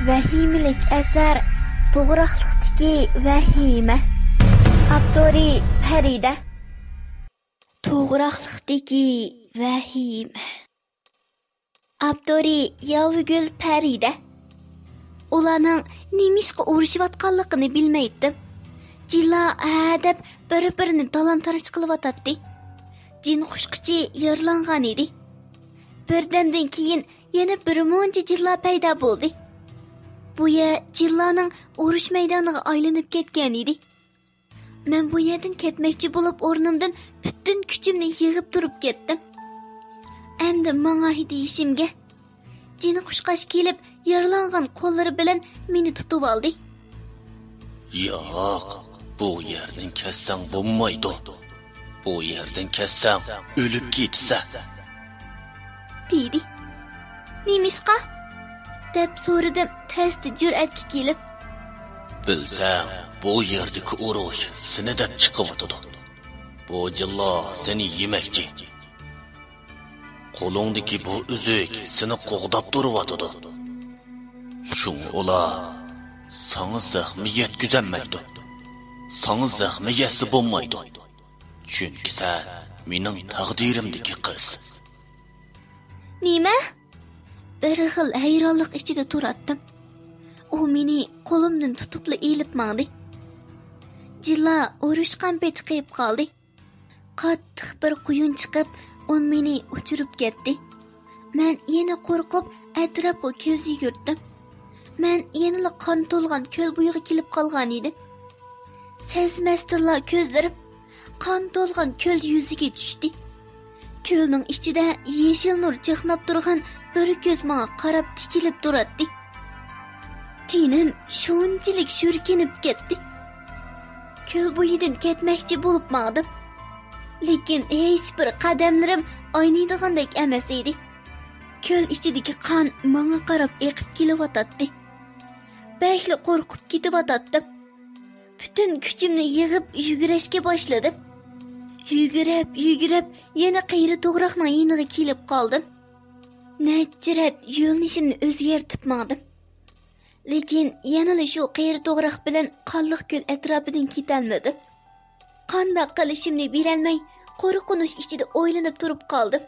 Vahimlik əsər to'g'riqlikdagi vahima. Avtori Farida. To'g'riqlikdagi vahima. Avtori Yovgul Farida. Ularning nimishqa urishayotganligini bilmaydim. Jilla deb bir-birini talon-taroj qilyotdi. Jin xushqichi yaralangan edi. Birdamdan keyin yana bir muncha jilla paydo bo'ldi. Bu yer jillaning urush maydoniga aylanib ketgan edi. Men bu yerdan ketmoqchi bo'lib o'rnimdan butun kuchimni yig'ib turib ketdim. Endi menga hidishimga jini qushqash kelib yaralangan qo'llari bilan meni tutib oldi. Yo'q, bu yerdan ketsang bo'lmaydi. Bu yerdan ketsang o'lib ketsa. Dedi. Nimishqa? Deb so'radim tezda jur'atga kelib. Bilsang, bu yerdagi urush seni deb chiqibotdi. Bu jilla seni yemakchi. Qo'lingdagi bu uzuk seni qo'g'dab turibotdi. Shun ular sana zahmi yetkazolmaydi. Sana zahmi yesi bo'lmaydi. Chunki sen mening taqdirimdagi qiz. Nima? Bir xil hayronlik ichida turatdim. U meni qo'limdan tutib elib mangdi. Jilla urushgan pet qiyib qoldi. Qattiq bir quyun chiqib, on meni uchirib ketdi. Men yana qo'rqib atrofga ko'z yugurdim. Men yana qon to'lgan ko'l bo'yiga kelib qolgan edim. Sezmasdilla ko'zlarim qon to'lgan ko'l yuziga tushdi. Ko'lning ichida yeshil nur chaqnab turgan bir ko'z menga qarab tikilib turadi. Tinim shunchalik shurkinib ketdi. Ko'l bo'yidan ketmoqchi bo'lib mangdim. Lekin hech bir qadamlarim oynaydigandek emas edi. Ko'l ichidagi qon menga qarab eqib kelyotdi. Bekli qo'rqib ketyotdim. Butun kuchimni yig'ib yugurishga boshladim. Yugurib, yana qiyri to'g'riqning yeniga kelib qoldim. Najrat yo'lnishimni o'zgartib mangdim. Lekin yana shu qiyri to'g'riq bilan qonliq ko'l atrofidan ketolmadim. Qanday qilishimni bilolmay, qo'rqinish ichida o'ylanib turib qoldim.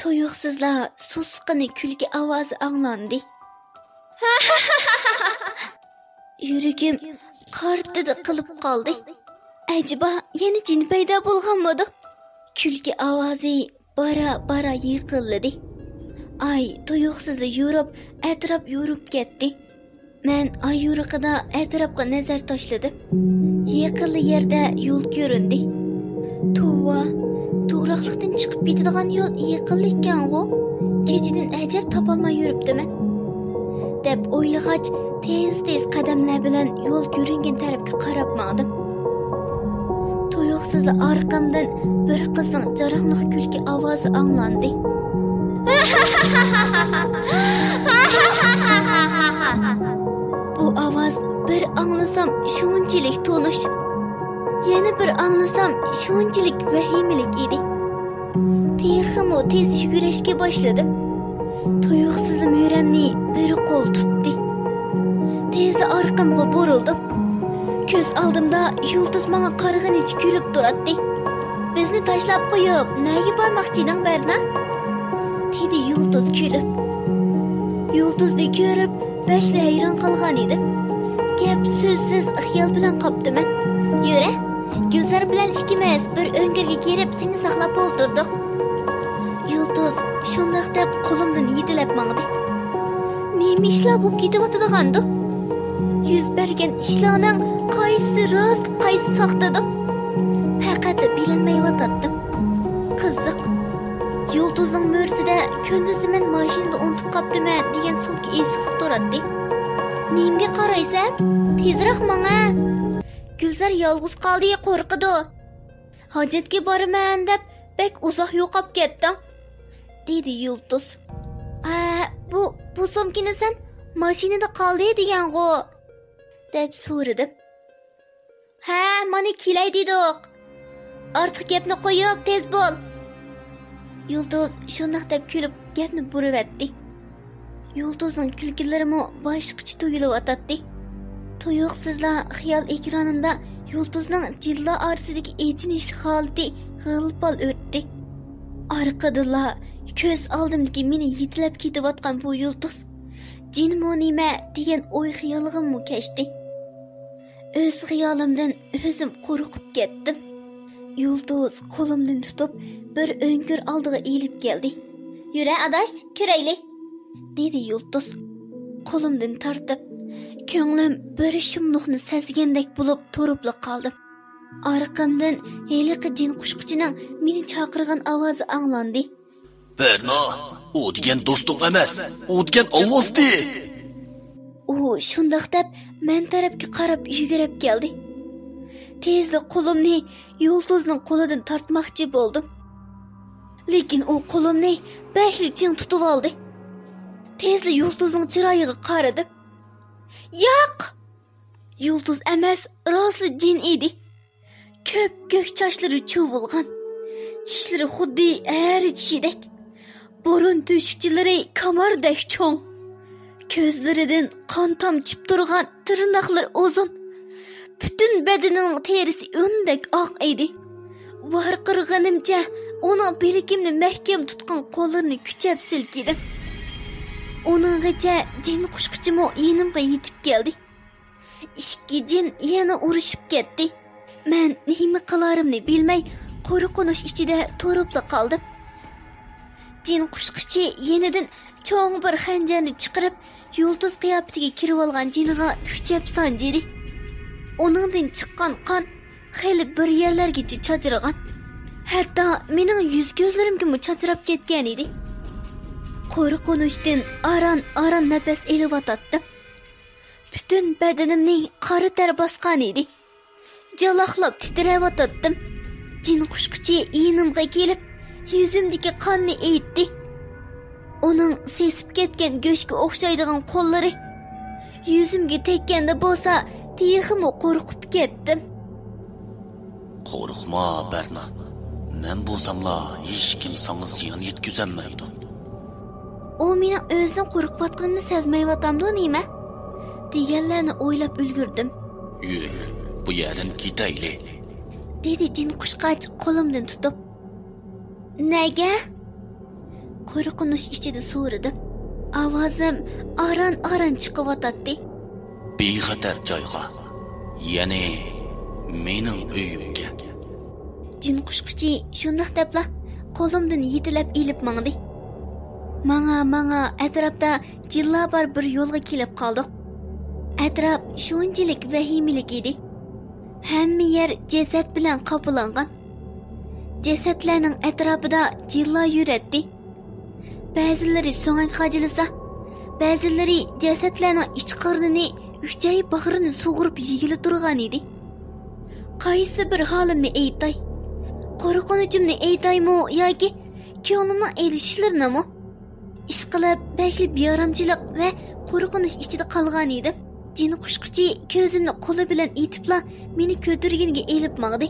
Tuyuqsizla susqini kulgi ovozi anglandi. Yuragim qartidi qilib qoldi. Acaba yana jin paydo bo'lganmidi? Kulgi ovozi bara yiqildi. Ay tuyuqsizla yurib, atrof yurib ketdi. Men ay yurig'ida atrofga nazar tashladim. Yaqinli yerda yo'l ko'rindi. Tova, to'g'riqlikdan chiqib ketadigan yo'l yaqinlikkan-ku. Kechidan ajab topolmay yuribdiman. Deb o'ylag'ach, tez qadamlar bilan yo'l ko'ringan tarafga qarab mangdim. Tuyuqsizla orqamdan bir qizning jaraqliq kulgi ovozi anglandi. Bu ovoz bir anglasam shunchalik tonish, yana bir anglasam shunchalik vahimalik edi. Texmo tez yugurishga boshladim. Tuyuqsiz yuramni bir qo'l tutdi. Tezda orqamga burildim. Ko'z oldimda yulduz menga qarag'anicha kulib turadi. Bizni tashlab qo'yib, nega bormoqchiding Barna? Dedi yulduz kulib. Yulduzni ko'rib, bekli hayron qolgan edim. Gap so'zsiz xiyol bilan qopdiman. Yura, Gulzar bilan ikkimiz bir o'ngirga kelib seni saqlab o'ldirdik. Yulduz shundoq deb qo'limdan yedilab mangdi. Nima ishlar bo'lib ketyotgandi? Yuz bergan ishlarning qaysi rost, qaysi soxtadir? Faqat bilinmayotdim. Qiziq. Yulduzning mo'rsida kunduzda men mashinada unutib qopdiman degan sumka esiq turadi. Nimga qaraysan? Tezroq menga. Gulzar yolg'iz qoldi, qo'rqidi. Hojatga boraman deb bek uzoq yo'qolib ketdim, dedi Yulduz. Bu sumkani sen mashinada qoldi degan-ku, deb so'radim. Ha, mana kelay dedik. Ortiq gapni qo'yib tez bo'l. Yulduz shundoq deb kulib gapni buraverdi. Yulduzning kulgilarimi boshqacha tuyulayotdi. Tuyuqsizla xiyol ekranimda yulduzning jilla orasidagi echinish holati g'ilpal o'tdi. Arqadilla ko'z oldimdagi meni yetilab ketayotgan bu yulduz jinmi nima degan o'y xayolig'imni kechdi. O'z xiyolimdan o'zim qo'rqib ketdim. Yulduz qo'limdan tutib bir o'ngir oldiga elib keldi. "Yura adash, ko'rayli", dedi yulduz. Qo'limdan tortib, ko'nglim bir shumliqni sezgandek bo'lib turibli qoldim. Arqamdan heliqi jin qushqichining meni chaqirgan ovozi anglandi. "Berna, u degan do'sting emas, u degan ovozdi." U shundoq deb men tarafga qarab yugurib keldi. Tezlik qo'limni yulduzning qo'lidan tortmoqchi bo'ldim. Lekin u qo'limni bahli ching tutib oldi. Tezlik yulduzning chiroyiga qaradim. Yo'q! Yulduz emas, rostli jin edi. Ko'p ko'k sochlari chuvilgan, tishlari xuddi ari tishidek, burun teshikchilari kamardek cho'ng, ko'zlaridan qon tomchib turgan, tirnoqlar uzun, butun badanining terisi undek oq edi. Varqirganimcha uning beligimni mahkam tutgan qo'llarini kuchab silkidim. Uninggacha jin qushqichimi yenimga yetib keldi. Ikki jin yana urishib ketdi. Men nima qilarimni bilmay, qo'rqinish ichida turibli qoldim. Jin qushqichi yenidan cho'ng bir xanjarni chiqarib, yulduz qiyofatiga kirib olgan jinga kuchab sanjidi. Uningdan chiqqan qon xeyli bir yerlargacha chachirgan. Hatto mening yuz ko'zlarimga chachirab ketgan edi. Qo'rqinishdan aran nafas eliyotdim. Butun badanimning qora ter bosgan edi. Jaloqlab titrayotdim. Jin qushqichi yenimga kelib, yuzimdagi qonni eytdi. Uning sesib ketgan go'shga o'xshaydigan qo'llari yuzimga tekkanda bo'lsa, tiyiximi qo'rqib ketdim. "Qo'rqma, Berna. Men bo'lsamla hech kim sangiz ziyon yetkazolmaydi." U meni o'zini qo'rqayotganini sezmayotganmi nima? deganlarni o'ylab ulgurdim. "Yur, bu yerdan ketayli", dedi jin qushqach qo'limdan tutib. "Nega?" qo'rqinish ichida so'radim. Ovozim aran chiqayotdi. "Bexatar joyga, ya'ni mening uyimga." Jin qushqichi shundoq debla qo'limdan yetilab elib mangdi. Manga atrofda jillabar bir yo'lga kelib qoldik. Atrof shunchalik vahimalik edi. Hamma yer jasad bilan qoplangan. Jasadlarning atrofida jilla yuratdi. Ba'zilari so'ng qajilsa, ba'zilari jasadlarning ich qornini, uchay bag'rini sug'urib yigilib turgan edi. Qaysi bir holimni aytay? Qo'rqinishimni aytaymi yoki ko'nglimni elishlarinimi? Ishqilib, bakli beyaramchilik va qo'rqinish ichida qolgan edim. Jin qushqichi ko'zimni qo'li bilan itibla meni ko'tirginiga elib mangdi.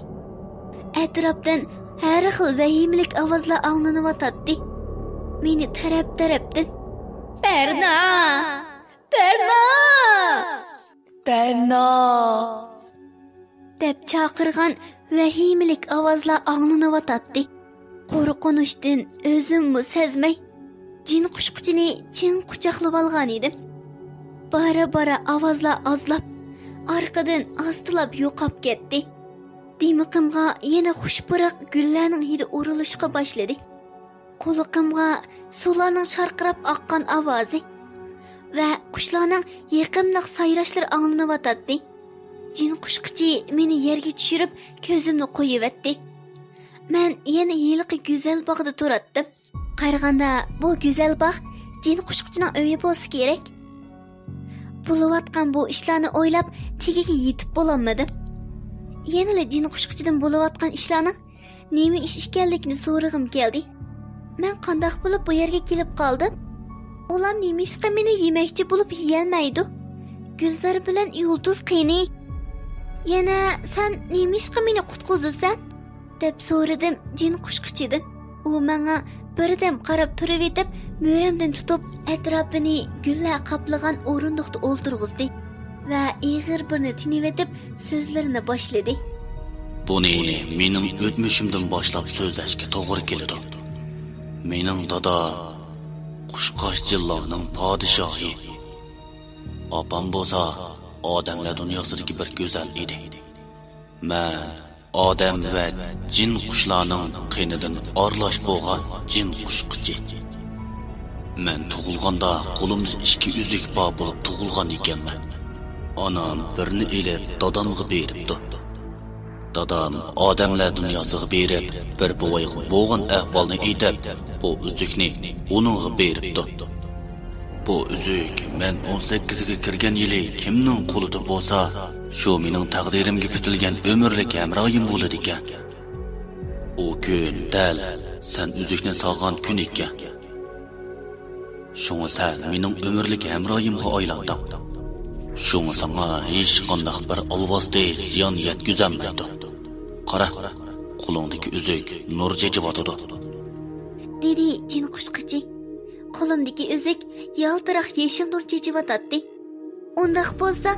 Atrofdan har xil vahimlik ovozlar anglanayotdi. Meni taraf-tarafdan "Berna! Berna! Berna!" deb chaqirgan vahimlik ovozlar anglanayotdi. Qo'rqinishdan o'zimni sezmay jin qushqichini chin quchoqlab olgan edim. Bara ovozlar ozlab, orqadan ostilab yo'qab ketdi. Dimiqimga yana xushpurak gullarning hidi urilishga boshladi. Quloqimga suvlarning sharqirab oqqan ovozi va qushlarning yiqimliq sayrashlari anglanayotdi. Jin qushqichi meni yerga tushirib, ko'zimni qo'yivetdi. Men yana yiliqi go'zal bog'da turatdim. Qaraganda bu go'zal bog' jin qushqichining uyi bo'lsa kerak. Bo'layotgan bu ishlarni o'ylab, tegiga yetib bo'lolmadim. Yana jin qushqichidan bo'layotgan ishlarning nima ish ekanligini so'rag'im keldi. Men qanday bo'lib bu yerga kelib qoldim? Ular nima ishqa meni yemakchi bo'lib yeyolmaydi? Gulzar bilan yulduz qiyni. Yana sen nima ishqa meni qutqizasan? deb so'radim jin qushqichidan. U menga birdam qarab turib etib, mo'ramdan tutib atrofini gullar qoplagan o'rindiqda o'ltirg'izdi va ig'ir birni tinivetib so'zlarini boshladi. Buni mening o'tmishimdan boshlab so'zlashga to'g'ri keladi. Mening dada Qushqoch jilloning podshohi. Opam bo'lsa odamlar dunyosidagi bir go'zal edi. Men odam va jin qushlarning qinidan orlash bo'lgan jin qushqichi. Men tug'ilganda qo'limda 2 uzuk bor bo'lib tug'ilgan ekanman. Onam birini elib dadamga beribdi. Dadam odamlar dunyosiga berib, bir bo'yga bo'lgan ahvolni aytib, bu uzukni uningga beribdi. Bu uzuk men 18 ga kirgan yili kimning qo'lida bo'lsa, shu mening taqdirimga bitilgan umrlik hamroyim bo'ladi ekan. U kun dal sen uzukni sog'gan kun ekan. Shunga sen mening umrlik hamroyimga aylanding. Shunga sana hech qanday bir olvosdek ziyon yetkazmaydi. Qara, qo'lingdagi uzuk nur chechibotadi. Dedi jin qushqichi. Qo'limdagi uzuk yaltiroq yeshil nur chechibotadi. Undaq bo'lsa,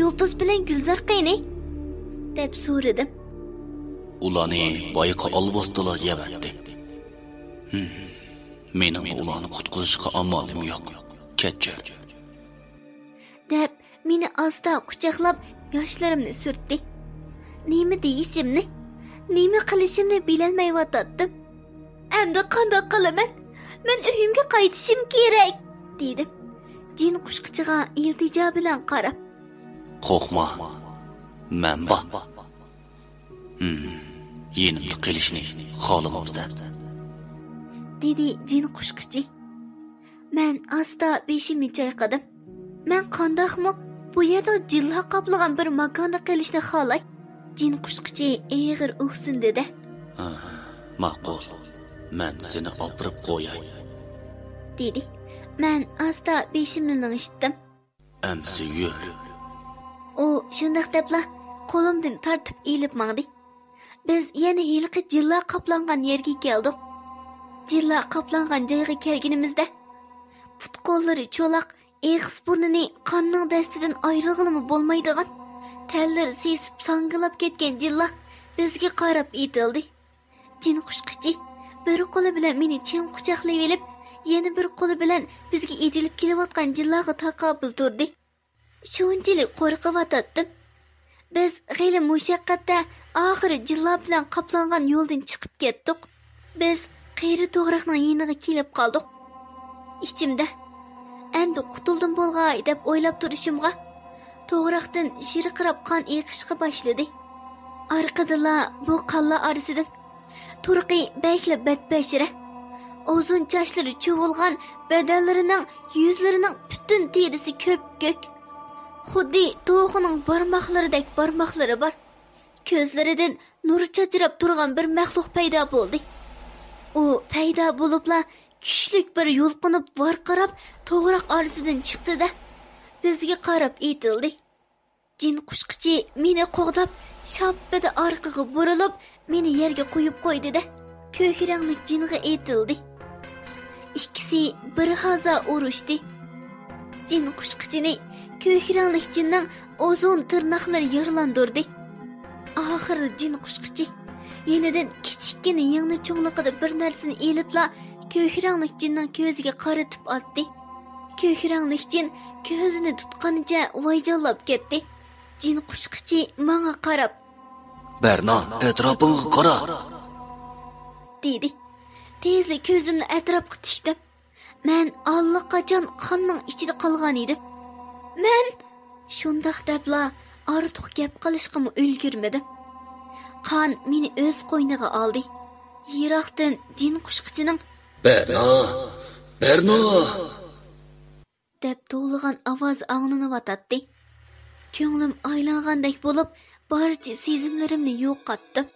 yulduz bilan gulzar qani? deb so'radim. Ularni boyqa olvosdilar yevatdi. Mening ularni qutqizishga amolim yo'q. Kechir. deb meni asta quchoqlab yoshlarimni surtdi. Nima deyishimni, nima qilishimni bilolmayotdim. Endi qanday qilaman? Men uyimga qaytishim kerak, dedim. Jin qushqichiga iltijo bilan qarab. Qo'rqma. Men bor. Yenimda qilishni xohlamaysan. dedi jin qushqichi. Men asta beshimni chayqadim. Men qandoqmi bu yerda jilla qoplagan bir makonda qilishni xohlay. Jin qushqichi eg'ir o'ksindi-da. Ma'qul. Men seni opirib qo'yay. dedi. Men asta beshimni lang'ishdim. Amsi yur. U shundoq debla qo'limdan tortib elib mangdi. Biz yana yilqi jilla qoplangan yerga keldik. Jilla qoplangan joyga kelganimizda put-qo'llari cho'loq, eg'iz burnini qonning dastidan ayirg'ilimi bo'lmaydigan, tallari sesib sangilab ketgan jilla bizga qarab etildi. Jin qushqichi bir qo'li bilan meni chin quchoqlab olib, yana bir qo'li bilan bizga etilib kelayotgan jillaga taqobil turdi. Shunchalik qo'rqib Biz g'ayri mushaqqatda oxiri jilla bilan qoplangan yo'ldan chiqib ketdik. Biz qiyri to'g'riqning yeniga kelib qoldik. Ichimda endi qutuldim bo'lg'ay deb o'ylab turishimga to'g'riqdan shirqirab qon eqishga boshladi. Orqadala bu qalla orasidan turqi bakla badbashira, uzun sochlari chuvilgan, badallarining, yuzlarining butun terisi ko'p-ko'k. Xuddi to'g'rining barmoqlaridek barmoqlari bor. Ko'zlaridan nur chachirab turgan bir maxluq paydo bo'ldi. U paydo bo'libla kuchlik bir yulqinib varqirab to'g'riq orasidan chiqdi-da bizga qarab etildi. Jin qushqichi meni qo'g'dab, shappida orqaga burilib, meni yerga qo'yib qo'ydi-da ko'kranglik jinga etildi. Ikkisi bir haza urushdi. Jin qushqichini ko'kranglik jinning uzun tirnoqlari yaralandirdi. Oxiri jin qushqichi yenidan kichikkina yengni cho'ngliqida bir narsani elibla ko'kranglik jinning ko'ziga qaratib otdi. Ko'kranglik jin ko'zini tutqanicha vayjallab ketdi. Jin qushqichi menga qarab, "Berna, atrofingga qara", dedi. Tezlik ko'zimni atrofga tikdim. Men allaqachon qonning ichida qolgan edim. Men shundoq debla ortiq gap qilishga ulgurmadim. Qon meni o'z qo'yniga oldi. Yiroqdan jin qushqichining "Berna, Berna" deb to'g'ligan ovoz anglanib o'tadi. Ko'nglim aylangandek bo'lib, barcha sezimlarimni yo'qotdim.